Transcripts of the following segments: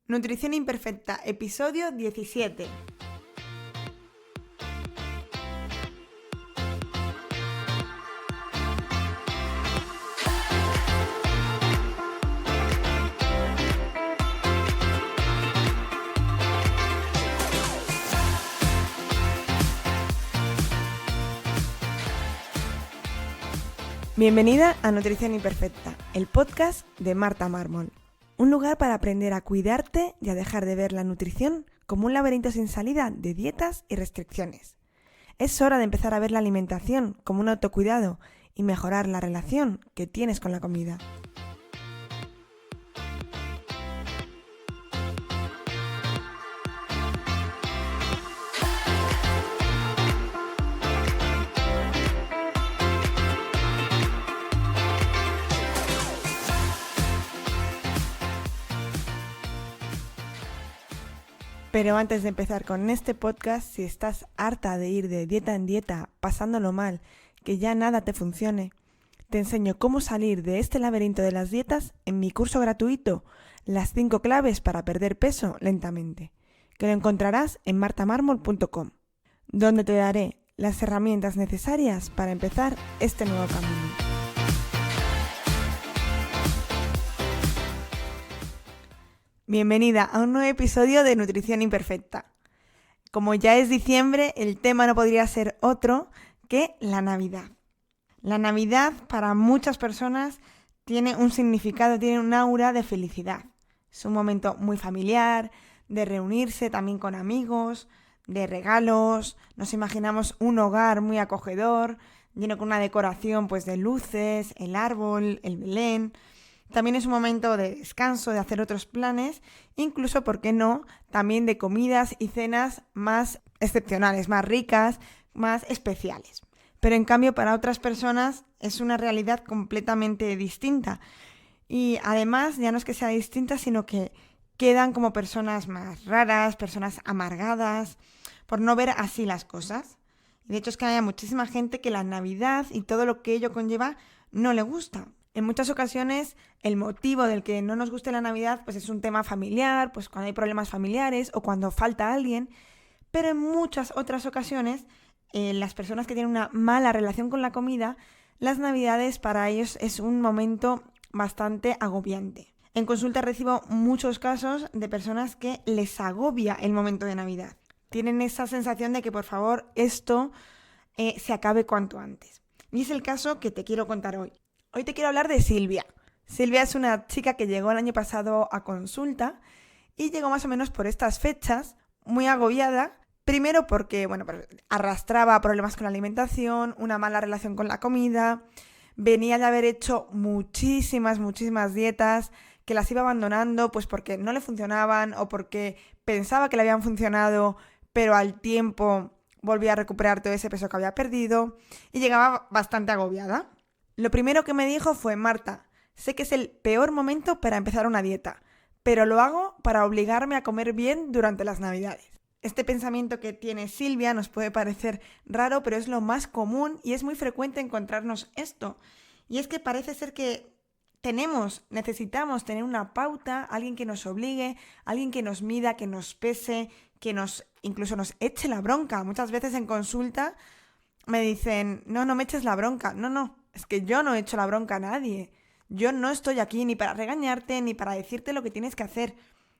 Nutrición Imperfecta, episodio 17. Bienvenida a Nutrición Imperfecta, el podcast de Marta Mármol. Un lugar para aprender a cuidarte y a dejar de ver la nutrición como un laberinto sin salida de dietas y restricciones. Es hora de empezar a ver la alimentación como un autocuidado y mejorar la relación que tienes con la comida. Pero antes de empezar con este podcast, si estás harta de ir de dieta en dieta, pasándolo mal, que ya nada te funcione, te enseño cómo salir de este laberinto de las dietas en mi curso gratuito, las 5 claves para perder peso lentamente, que lo encontrarás en martamarmol.com, donde te daré las herramientas necesarias para empezar este nuevo camino. Bienvenida a un nuevo episodio de Nutrición Imperfecta. Como ya es diciembre, el tema no podría ser otro que la Navidad. La Navidad para muchas personas tiene un significado, tiene un aura de felicidad. Es un momento muy familiar, de reunirse también con amigos, de regalos. Nos imaginamos un hogar muy acogedor, lleno con una decoración pues de luces, el árbol, el Belén. También es un momento de descanso, de hacer otros planes, incluso, ¿por qué no?, también de comidas y cenas más excepcionales, más ricas, más especiales. Pero en cambio para otras personas es una realidad completamente distinta. Y además ya no es que sea distinta, sino que quedan como personas más raras, personas amargadas, por no ver así las cosas. Y de hecho es que hay muchísima gente que la Navidad y todo lo que ello conlleva no le gusta. En muchas ocasiones el motivo del que no nos guste la Navidad pues es un tema familiar, pues cuando hay problemas familiares o cuando falta alguien, pero en muchas otras ocasiones las personas que tienen una mala relación con la comida, las Navidades para ellos es un momento bastante agobiante. En consulta recibo muchos casos de personas que les agobia el momento de Navidad. Tienen esa sensación de que por favor esto se acabe cuanto antes. Y es el caso que te quiero contar hoy. Hoy te quiero hablar de Silvia. Silvia es una chica que llegó el año pasado a consulta y llegó más o menos por estas fechas, muy agobiada. Primero porque, arrastraba problemas con la alimentación, una mala relación con la comida, venía de haber hecho muchísimas dietas que las iba abandonando pues porque no le funcionaban o porque pensaba que le habían funcionado, pero al tiempo volvía a recuperar todo ese peso que había perdido y llegaba bastante agobiada. Lo primero que me dijo fue: Marta, sé que es el peor momento para empezar una dieta, pero lo hago para obligarme a comer bien durante las Navidades. Este pensamiento que tiene Silvia nos puede parecer raro, pero es lo más común y es muy frecuente encontrarnos esto. Y es que parece ser que necesitamos tener una pauta, alguien que nos obligue, alguien que nos mida, que nos pese, que incluso nos eche la bronca. Muchas veces en consulta me dicen: no me eches la bronca. No, es que yo no he hecho la bronca a nadie. Yo no estoy aquí ni para regañarte ni para decirte lo que tienes que hacer.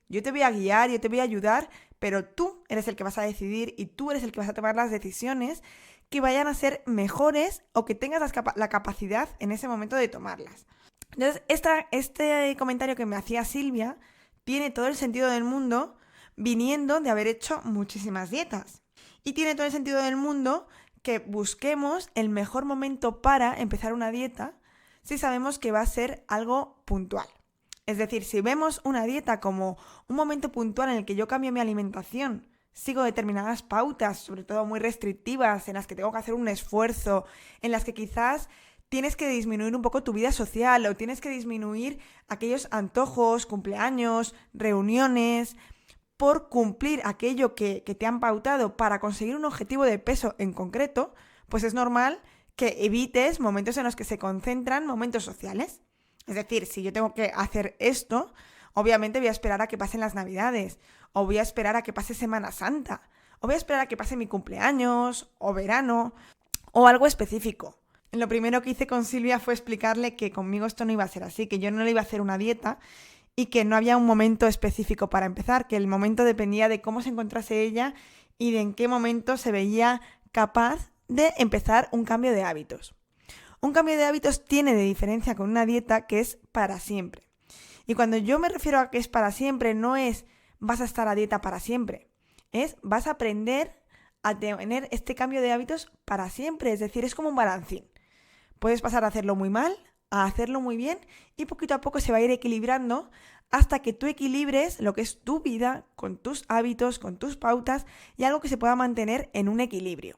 Yo te voy a guiar, yo te voy a ayudar, pero tú eres el que vas a decidir y tú eres el que vas a tomar las decisiones que vayan a ser mejores o que tengas la capacidad en ese momento de tomarlas. Entonces, este comentario que me hacía Silvia tiene todo el sentido del mundo viniendo de haber hecho muchísimas dietas. Y tiene todo el sentido del mundo que busquemos el mejor momento para empezar una dieta si sabemos que va a ser algo puntual. Es decir, si vemos una dieta como un momento puntual en el que yo cambio mi alimentación, sigo determinadas pautas, sobre todo muy restrictivas, en las que tengo que hacer un esfuerzo, en las que quizás tienes que disminuir un poco tu vida social o tienes que disminuir aquellos antojos, cumpleaños, reuniones, por cumplir aquello que te han pautado para conseguir un objetivo de peso en concreto, pues es normal que evites momentos en los que se concentran momentos sociales. Es decir, si yo tengo que hacer esto, Obviamente voy a esperar a que pasen las Navidades, o voy a esperar a que pase Semana Santa, o voy a esperar a que pase mi cumpleaños, o verano, o algo específico. Lo primero que hice con Silvia fue explicarle que conmigo esto no iba a ser así, que yo no le iba a hacer una dieta y que no había un momento específico para empezar, que el momento dependía de cómo se encontrase ella y de en qué momento se veía capaz de empezar un cambio de hábitos. Un cambio de hábitos tiene de diferencia con una dieta que es para siempre. Y cuando yo me refiero a que es para siempre, no es vas a estar a dieta para siempre, es vas a aprender a tener este cambio de hábitos para siempre, es decir, es como un balancín. Puedes pasar a hacerlo muy mal, a hacerlo muy bien y poquito a poco se va a ir equilibrando hasta que tú equilibres lo que es tu vida con tus hábitos, con tus pautas y algo que se pueda mantener en un equilibrio.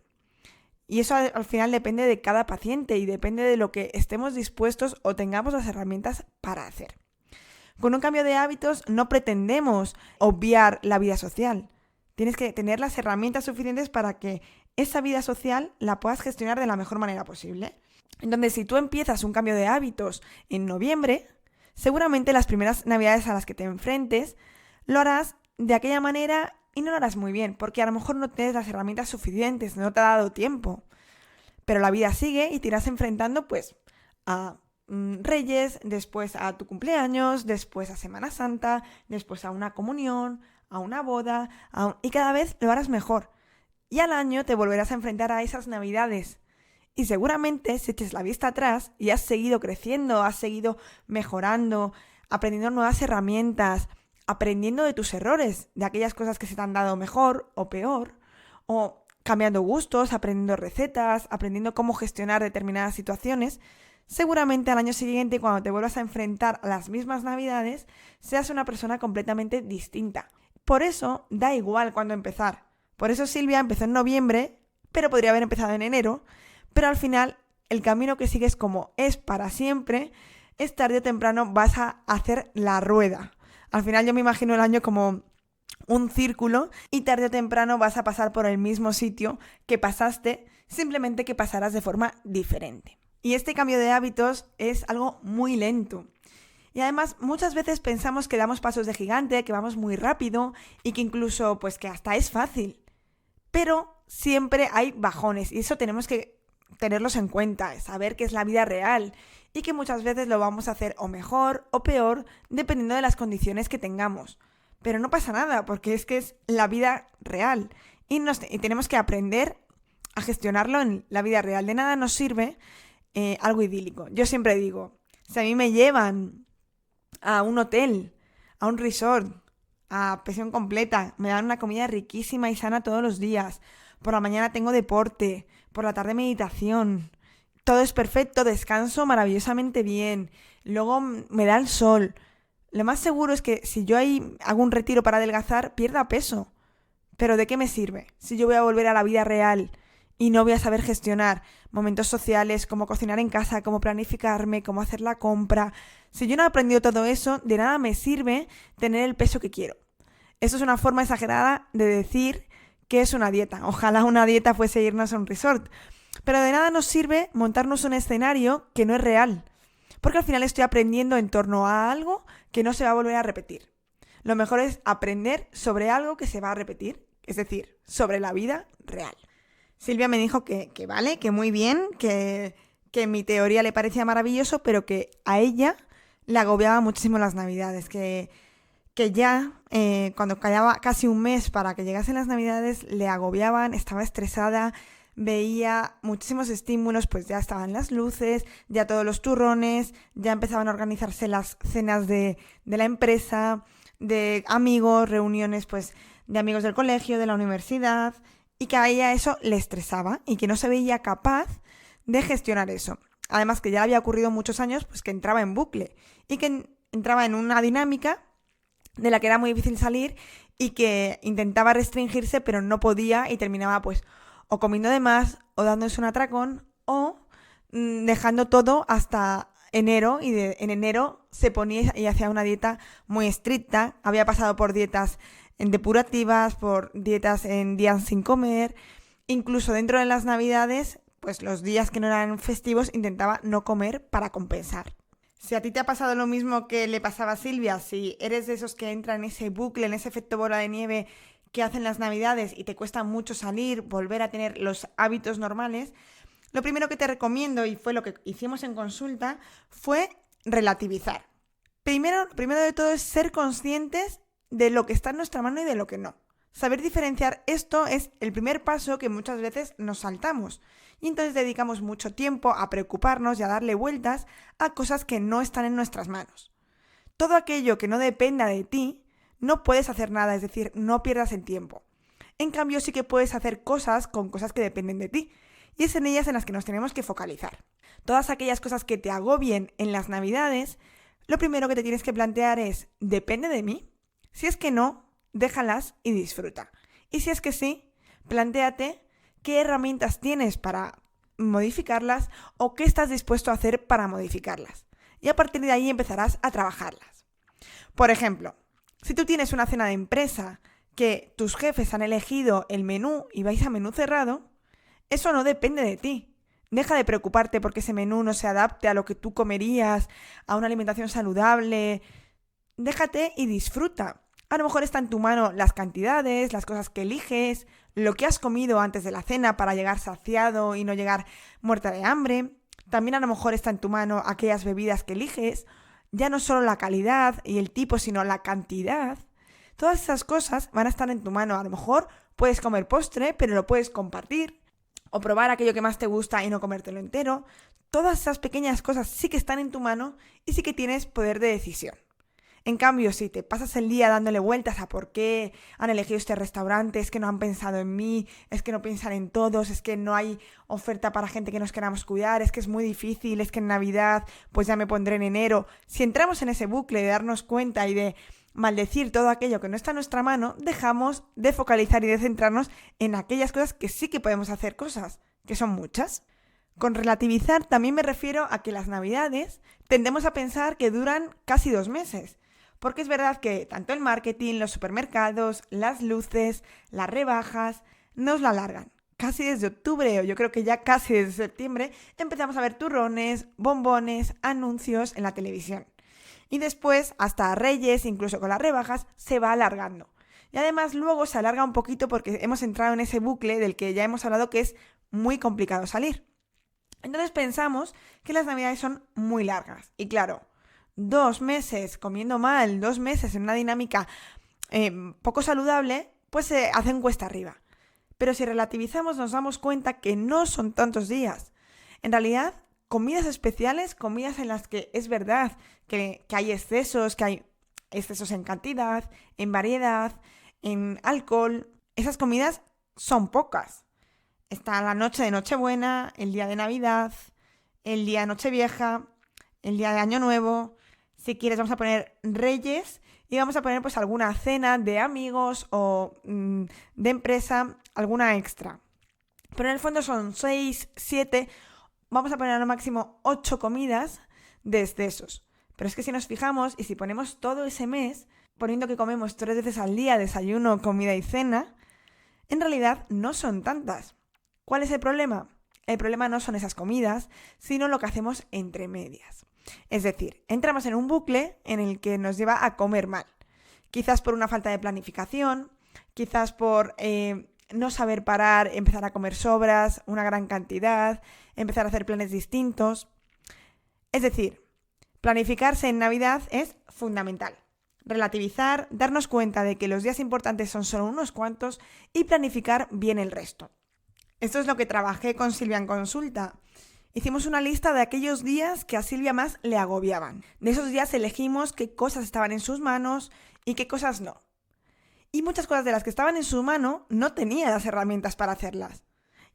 Y eso al final depende de cada paciente y depende de lo que estemos dispuestos o tengamos las herramientas para hacer. Con un cambio de hábitos no pretendemos obviar la vida social. Tienes que tener las herramientas suficientes para que esa vida social la puedas gestionar de la mejor manera posible. Entonces, si tú empiezas un cambio de hábitos en noviembre, seguramente las primeras Navidades a las que te enfrentes lo harás de aquella manera y no lo harás muy bien, porque a lo mejor no tienes las herramientas suficientes, no te ha dado tiempo. Pero la vida sigue y te irás enfrentando pues a Reyes, después a tu cumpleaños, después a Semana Santa, después a una comunión, a una boda, y cada vez lo harás mejor. Y al año te volverás a enfrentar a esas Navidades. Y seguramente si eches la vista atrás y has seguido creciendo, has seguido mejorando, aprendiendo nuevas herramientas, aprendiendo de tus errores, de aquellas cosas que se te han dado mejor o peor, o cambiando gustos, aprendiendo recetas, aprendiendo cómo gestionar determinadas situaciones, seguramente al año siguiente, cuando te vuelvas a enfrentar a las mismas Navidades, seas una persona completamente distinta. Por eso da igual cuándo empezar. Por eso Silvia empezó en noviembre, pero podría haber empezado en enero, pero al final el camino que sigues como es para siempre, es tarde o temprano vas a hacer la rueda. Al final yo me imagino el año como un círculo y tarde o temprano vas a pasar por el mismo sitio que pasaste, simplemente que pasarás de forma diferente. Y este cambio de hábitos es algo muy lento. Y además muchas veces pensamos que damos pasos de gigante, que vamos muy rápido y que incluso pues que hasta es fácil. Pero siempre hay bajones y eso tenemos que tenerlos en cuenta, saber que es la vida real y que muchas veces lo vamos a hacer o mejor o peor dependiendo de las condiciones que tengamos. Pero no pasa nada porque es que es la vida real y tenemos que aprender a gestionarlo en la vida real. De nada nos sirve algo idílico. Yo siempre digo, si a mí me llevan a un hotel, a un resort, a pensión completa, me dan una comida riquísima y sana todos los días, por la mañana tengo deporte, por la tarde meditación, todo es perfecto, descanso maravillosamente bien, luego me da el sol. Lo más seguro es que si yo ahí hago un retiro para adelgazar, pierda peso. Pero ¿de qué me sirve? Si yo voy a volver a la vida real y no voy a saber gestionar momentos sociales, cómo cocinar en casa, cómo planificarme, cómo hacer la compra. Si yo no he aprendido todo eso, de nada me sirve tener el peso que quiero. Eso es una forma exagerada de decir que es una dieta. Ojalá una dieta fuese irnos a un resort. Pero de nada nos sirve montarnos un escenario que no es real. Porque al final estoy aprendiendo en torno a algo que no se va a volver a repetir. Lo mejor es aprender sobre algo que se va a repetir, es decir, sobre la vida real. Silvia me dijo que vale, que muy bien, que mi teoría le parecía maravilloso, pero que a ella le agobiaba muchísimo las Navidades, que ya cuando quedaba casi un mes para que llegasen las Navidades le agobiaban, estaba estresada, veía muchísimos estímulos, pues ya estaban las luces, ya todos los turrones, ya empezaban a organizarse las cenas de la empresa, de amigos, reuniones pues de amigos del colegio, de la universidad, y que a ella eso le estresaba y que no se veía capaz de gestionar eso. Además que ya le había ocurrido muchos años pues que entraba en bucle y que entraba en una dinámica de la que era muy difícil salir y que intentaba restringirse pero no podía y terminaba pues o comiendo de más o dándose un atracón o dejando todo hasta enero y en enero se ponía y hacía una dieta muy estricta. Había pasado por dietas depurativas, por dietas en días sin comer, incluso dentro de las Navidades, pues los días que no eran festivos intentaba no comer para compensar. Si a ti te ha pasado lo mismo que le pasaba a Silvia, si eres de esos que entran en ese bucle, en ese efecto bola de nieve que hacen las navidades y te cuesta mucho salir, volver a tener los hábitos normales, lo primero que te recomiendo, y fue lo que hicimos en consulta, fue relativizar. Primero de todo es ser conscientes de lo que está en nuestra mano y de lo que no. Saber diferenciar esto es el primer paso que muchas veces nos saltamos. Y entonces dedicamos mucho tiempo a preocuparnos y a darle vueltas a cosas que no están en nuestras manos. Todo aquello que no dependa de ti, no puedes hacer nada, es decir, no pierdas el tiempo. En cambio, sí que puedes hacer cosas con cosas que dependen de ti. Y es en ellas en las que nos tenemos que focalizar. Todas aquellas cosas que te agobien en las Navidades, lo primero que te tienes que plantear es, ¿depende de mí? Si es que no, déjalas y disfruta. Y si es que sí, plantéate qué herramientas tienes para modificarlas o qué estás dispuesto a hacer para modificarlas. Y a partir de ahí empezarás a trabajarlas. Por ejemplo, si tú tienes una cena de empresa que tus jefes han elegido el menú y vais a menú cerrado, eso no depende de ti. Deja de preocuparte porque ese menú no se adapte a lo que tú comerías, a una alimentación saludable. Déjate y disfruta. A lo mejor está en tu mano las cantidades, las cosas que eliges, lo que has comido antes de la cena para llegar saciado y no llegar muerta de hambre. También a lo mejor está en tu mano aquellas bebidas que eliges. Ya no solo la calidad y el tipo, sino la cantidad. Todas esas cosas van a estar en tu mano. A lo mejor puedes comer postre, pero lo puedes compartir. O probar aquello que más te gusta y no comértelo entero. Todas esas pequeñas cosas sí que están en tu mano y sí que tienes poder de decisión. En cambio, si te pasas el día dándole vueltas a por qué han elegido este restaurante, es que no han pensado en mí, es que no piensan en todos, es que no hay oferta para gente que nos queramos cuidar, es que es muy difícil, es que en Navidad pues ya me pondré en enero. Si entramos en ese bucle de darnos cuenta y de maldecir todo aquello que no está en nuestra mano, dejamos de focalizar y de centrarnos en aquellas cosas que sí que podemos hacer cosas, que son muchas. Con relativizar también me refiero a que las Navidades tendemos a pensar que duran casi 2 meses. Porque es verdad que tanto el marketing, los supermercados, las luces, las rebajas, nos la alargan. Casi desde octubre, o yo creo que ya casi desde septiembre, empezamos a ver turrones, bombones, anuncios en la televisión. Y después, hasta Reyes, incluso con las rebajas, se va alargando. Y además luego se alarga un poquito porque hemos entrado en ese bucle del que ya hemos hablado que es muy complicado salir. Entonces pensamos que las Navidades son muy largas. Y claro, 2 meses comiendo mal, 2 meses en una dinámica poco saludable, pues se hacen cuesta arriba. Pero si relativizamos nos damos cuenta que no son tantos días. En realidad, comidas especiales, comidas en las que es verdad que hay excesos, que hay excesos en cantidad, en variedad, en alcohol, esas comidas son pocas. Está la noche de Nochebuena, el día de Navidad, el día de Nochevieja, el día de Año Nuevo. Si quieres vamos a poner Reyes y vamos a poner pues alguna cena de amigos o de empresa, alguna extra. Pero en el fondo son 6, 7, vamos a poner a lo máximo 8 comidas de excesos. Pero es que si nos fijamos y si ponemos todo ese mes, poniendo que comemos 3 veces al día, desayuno, comida y cena, en realidad no son tantas. ¿Cuál es el problema? El problema no son esas comidas, sino lo que hacemos entre medias. Es decir, entramos en un bucle en el que nos lleva a comer mal. Quizás por una falta de planificación, quizás por no saber parar, empezar a comer sobras, una gran cantidad, empezar a hacer planes distintos. Es decir, planificarse en Navidad es fundamental. Relativizar, darnos cuenta de que los días importantes son solo unos cuantos y planificar bien el resto. Esto es lo que trabajé con Silvia en consulta. Hicimos una lista de aquellos días que a Silvia más le agobiaban. De esos días elegimos qué cosas estaban en sus manos y qué cosas no. Y muchas cosas de las que estaban en su mano no tenía las herramientas para hacerlas.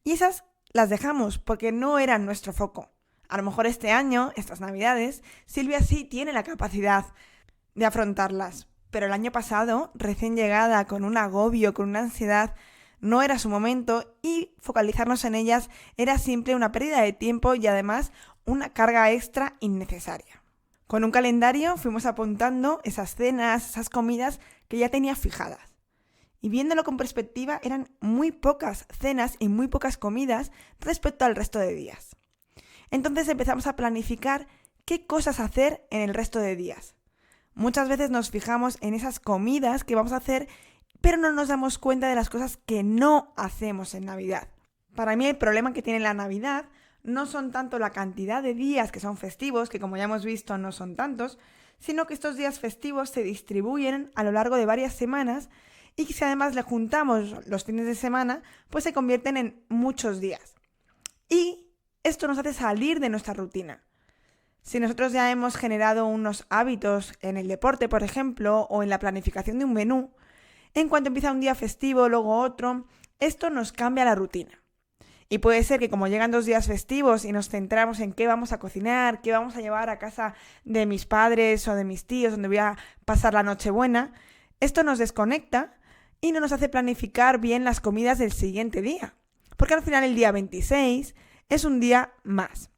Y esas las dejamos porque no eran nuestro foco. A lo mejor este año, estas Navidades, Silvia sí tiene la capacidad de afrontarlas. Pero el año pasado, recién llegada, con un agobio, con una ansiedad, no era su momento y focalizarnos en ellas era simple una pérdida de tiempo y además una carga extra innecesaria. Con un calendario fuimos apuntando esas cenas, esas comidas que ya tenía fijadas. Y viéndolo con perspectiva eran muy pocas cenas y muy pocas comidas respecto al resto de días. Entonces empezamos a planificar qué cosas hacer en el resto de días. Muchas veces nos fijamos en esas comidas que vamos a hacer, pero no nos damos cuenta de las cosas que no hacemos en Navidad. Para mí el problema que tiene la Navidad no son tanto la cantidad de días que son festivos, que como ya hemos visto no son tantos, sino que estos días festivos se distribuyen a lo largo de varias semanas y que si además le juntamos los fines de semana, pues se convierten en muchos días. Y esto nos hace salir de nuestra rutina. Si nosotros ya hemos generado unos hábitos en el deporte, por ejemplo, o en la planificación de un menú, en cuanto empieza un día festivo, luego otro, esto nos cambia la rutina. Y puede ser que como llegan 2 días festivos y nos centramos en qué vamos a cocinar, qué vamos a llevar a casa de mis padres o de mis tíos, donde voy a pasar la Nochebuena, esto nos desconecta y no nos hace planificar bien las comidas del siguiente día. Porque al final el día 26 es un día más.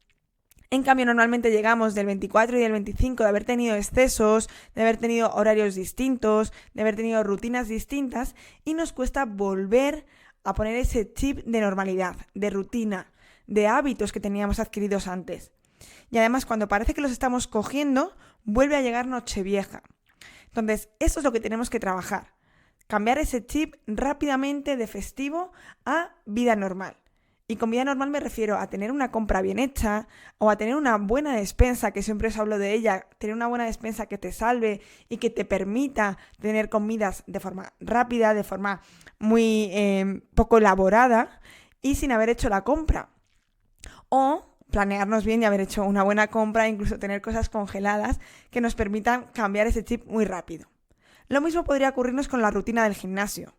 En cambio, normalmente llegamos del 24 y del 25 de haber tenido excesos, de haber tenido horarios distintos, de haber tenido rutinas distintas y nos cuesta volver a poner ese chip de normalidad, de rutina, de hábitos que teníamos adquiridos antes. Y además, cuando parece que los estamos cogiendo, vuelve a llegar Nochevieja. Entonces, eso es lo que tenemos que trabajar. Cambiar ese chip rápidamente de festivo a vida normal. Y con vida normal me refiero a tener una compra bien hecha o a tener una buena despensa, que siempre os hablo de ella, tener una buena despensa que te salve y que te permita tener comidas de forma rápida, de forma muy poco elaborada y sin haber hecho la compra. O planearnos bien y haber hecho una buena compra, incluso tener cosas congeladas que nos permitan cambiar ese chip muy rápido. Lo mismo podría ocurrirnos con la rutina del gimnasio.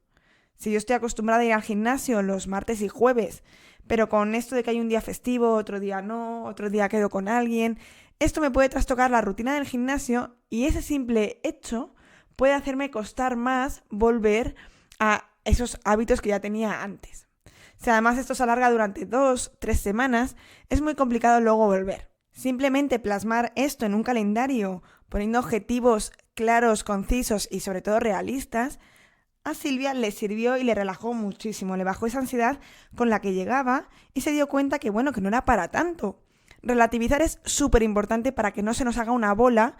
Si yo estoy acostumbrada a ir al gimnasio los martes y jueves, pero con esto de que hay un día festivo, otro día no, otro día quedo con alguien, esto me puede trastocar la rutina del gimnasio y ese simple hecho puede hacerme costar más volver a esos hábitos que ya tenía antes. Si además esto se alarga durante 2-3 semanas, es muy complicado luego volver. Simplemente plasmar esto en un calendario, poniendo objetivos claros, concisos y sobre todo realistas, a Silvia le sirvió y le relajó muchísimo, le bajó esa ansiedad con la que llegaba y se dio cuenta que bueno, que no era para tanto. Relativizar es súper importante para que no se nos haga una bola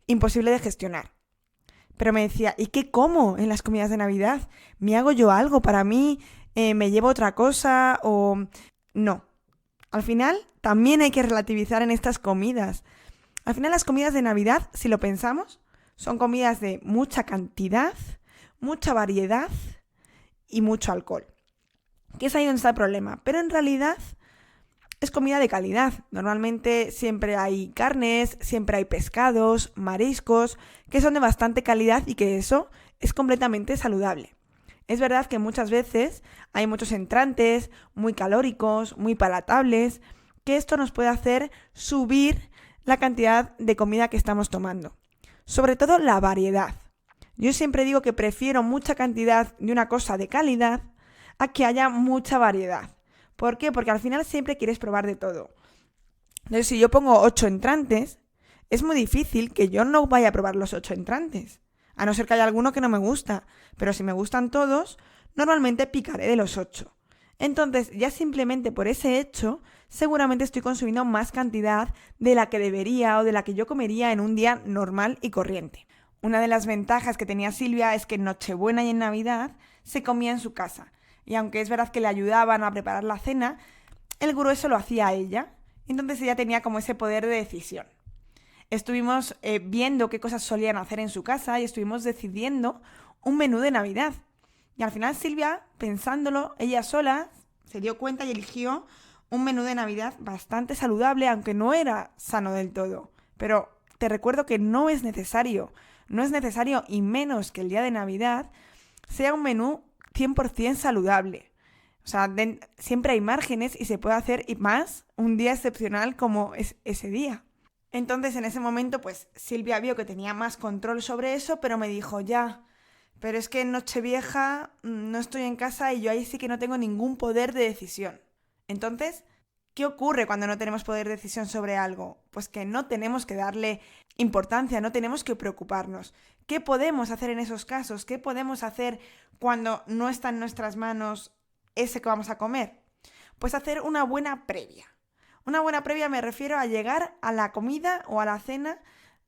imposible de gestionar. Pero me decía, ¿y qué como en las comidas de Navidad? ¿Me hago yo algo para mí? ¿Me llevo otra cosa? ¿O no? Al final también hay que relativizar en estas comidas. Al final las comidas de Navidad, si lo pensamos, son comidas de mucha cantidad, mucha variedad y mucho alcohol. Que es ahí donde está el problema. Pero en realidad es comida de calidad. Normalmente siempre hay carnes, siempre hay pescados, mariscos, que son de bastante calidad y que eso es completamente saludable. Es verdad que muchas veces hay muchos entrantes muy calóricos, muy palatables, que esto nos puede hacer subir la cantidad de comida que estamos tomando. Sobre todo la variedad. Yo siempre digo que prefiero mucha cantidad de una cosa de calidad a que haya mucha variedad. ¿Por qué? Porque al final siempre quieres probar de todo. Entonces, si yo pongo 8 entrantes, es muy difícil que yo no vaya a probar los 8 entrantes. A no ser que haya alguno que no me gusta. Pero si me gustan todos, normalmente picaré de los 8. Entonces, ya simplemente por ese hecho, seguramente estoy consumiendo más cantidad de la que debería o de la que yo comería en un día normal y corriente. Una de las ventajas que tenía Silvia es que en Nochebuena y en Navidad se comía en su casa. Y aunque es verdad que le ayudaban a preparar la cena, el grueso lo hacía ella. Entonces ella tenía como ese poder de decisión. Estuvimos viendo qué cosas solían hacer en su casa y estuvimos decidiendo un menú de Navidad. Y al final Silvia, pensándolo, ella sola se dio cuenta y eligió un menú de Navidad bastante saludable, aunque no era sano del todo. Pero te recuerdo que no es necesario. No es necesario, y menos que el día de Navidad, sea un menú 100% saludable. O sea, siempre hay márgenes y se puede hacer, y más, un día excepcional como es ese día. Entonces, en ese momento, pues Silvia vio que tenía más control sobre eso, pero me dijo, ya, pero es que en Nochevieja no estoy en casa y yo ahí sí que no tengo ningún poder de decisión. Entonces, ¿qué ocurre cuando no tenemos poder de decisión sobre algo? Pues que no tenemos que darle importancia, no tenemos que preocuparnos. ¿Qué podemos hacer en esos casos? ¿Qué podemos hacer cuando no está en nuestras manos ese que vamos a comer? Pues hacer una buena previa. Una buena previa me refiero a llegar a la comida o a la cena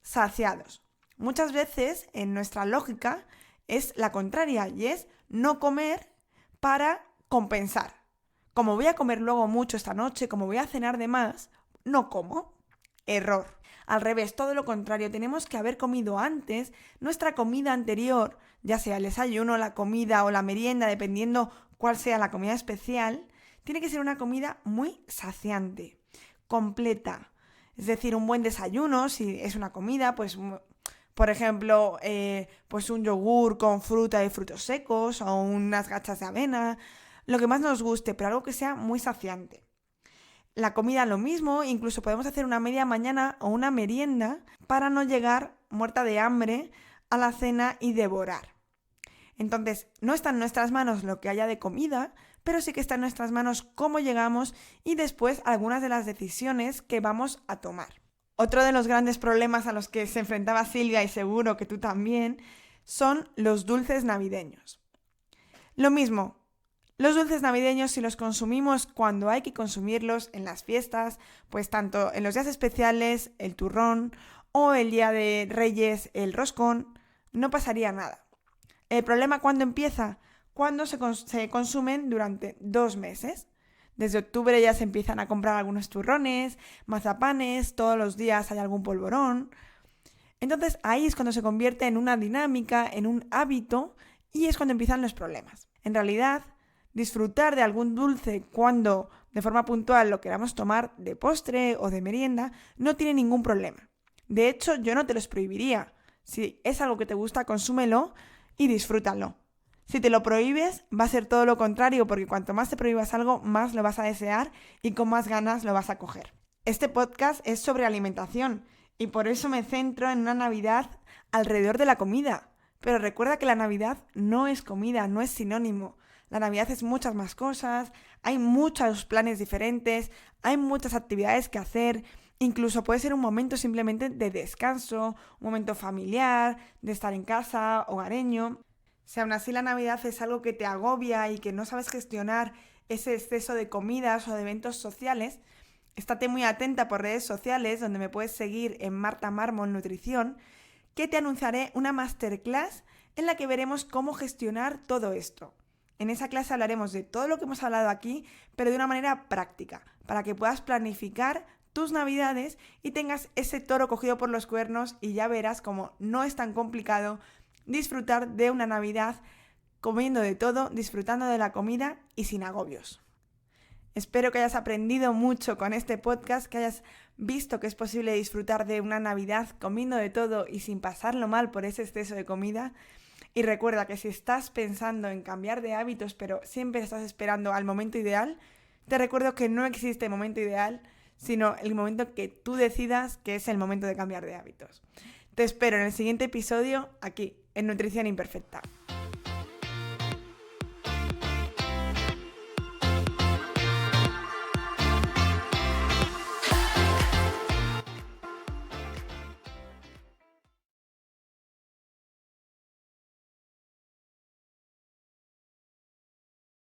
saciados. Muchas veces en nuestra lógica es la contraria y es no comer para compensar. Como voy a comer luego mucho esta noche, como voy a cenar de más, no como. Error. Al revés, todo lo contrario, tenemos que haber comido antes nuestra comida anterior, ya sea el desayuno, la comida o la merienda, dependiendo cuál sea la comida especial, tiene que ser una comida muy saciante, completa. Es decir, un buen desayuno, si es una comida, pues por ejemplo, pues un yogur con fruta y frutos secos o unas gachas de avena, lo que más nos guste, pero algo que sea muy saciante. La comida lo mismo, incluso podemos hacer una media mañana o una merienda para no llegar muerta de hambre a la cena y devorar. Entonces, no está en nuestras manos lo que haya de comida, pero sí que está en nuestras manos cómo llegamos y después algunas de las decisiones que vamos a tomar. Otro de los grandes problemas a los que se enfrentaba Silvia, y seguro que tú también, son los dulces navideños. Lo mismo, los dulces navideños, si los consumimos cuando hay que consumirlos en las fiestas, pues tanto en los días especiales, el turrón, o el día de Reyes, el roscón, no pasaría nada. El problema, ¿cuándo empieza? Cuando se consumen durante 2 meses. Desde octubre ya se empiezan a comprar algunos turrones, mazapanes, todos los días hay algún polvorón. Entonces ahí es cuando se convierte en una dinámica, en un hábito, y es cuando empiezan los problemas. En realidad, disfrutar de algún dulce cuando de forma puntual lo queramos tomar de postre o de merienda no tiene ningún problema. De hecho, yo no te los prohibiría. Si es algo que te gusta, consúmelo y disfrútalo. Si te lo prohíbes, va a ser todo lo contrario, porque cuanto más te prohíbas algo, más lo vas a desear y con más ganas lo vas a coger. Este podcast es sobre alimentación y por eso me centro en una Navidad alrededor de la comida. Pero recuerda que la Navidad no es comida, no es sinónimo. La Navidad es muchas más cosas, hay muchos planes diferentes, hay muchas actividades que hacer, incluso puede ser un momento simplemente de descanso, un momento familiar, de estar en casa, hogareño. Si aún así la Navidad es algo que te agobia y que no sabes gestionar ese exceso de comidas o de eventos sociales, estate muy atenta por redes sociales, donde me puedes seguir en Marta Mármol Nutrición, que te anunciaré una masterclass en la que veremos cómo gestionar todo esto. En esa clase hablaremos de todo lo que hemos hablado aquí, pero de una manera práctica, para que puedas planificar tus navidades y tengas ese toro cogido por los cuernos y ya verás cómo no es tan complicado disfrutar de una Navidad comiendo de todo, disfrutando de la comida y sin agobios. Espero que hayas aprendido mucho con este podcast, que hayas visto que es posible disfrutar de una Navidad comiendo de todo y sin pasarlo mal por ese exceso de comida. Y recuerda que si estás pensando en cambiar de hábitos, pero siempre estás esperando al momento ideal, te recuerdo que no existe momento ideal, sino el momento que tú decidas que es el momento de cambiar de hábitos. Te espero en el siguiente episodio aquí, en Nutrición Imperfecta.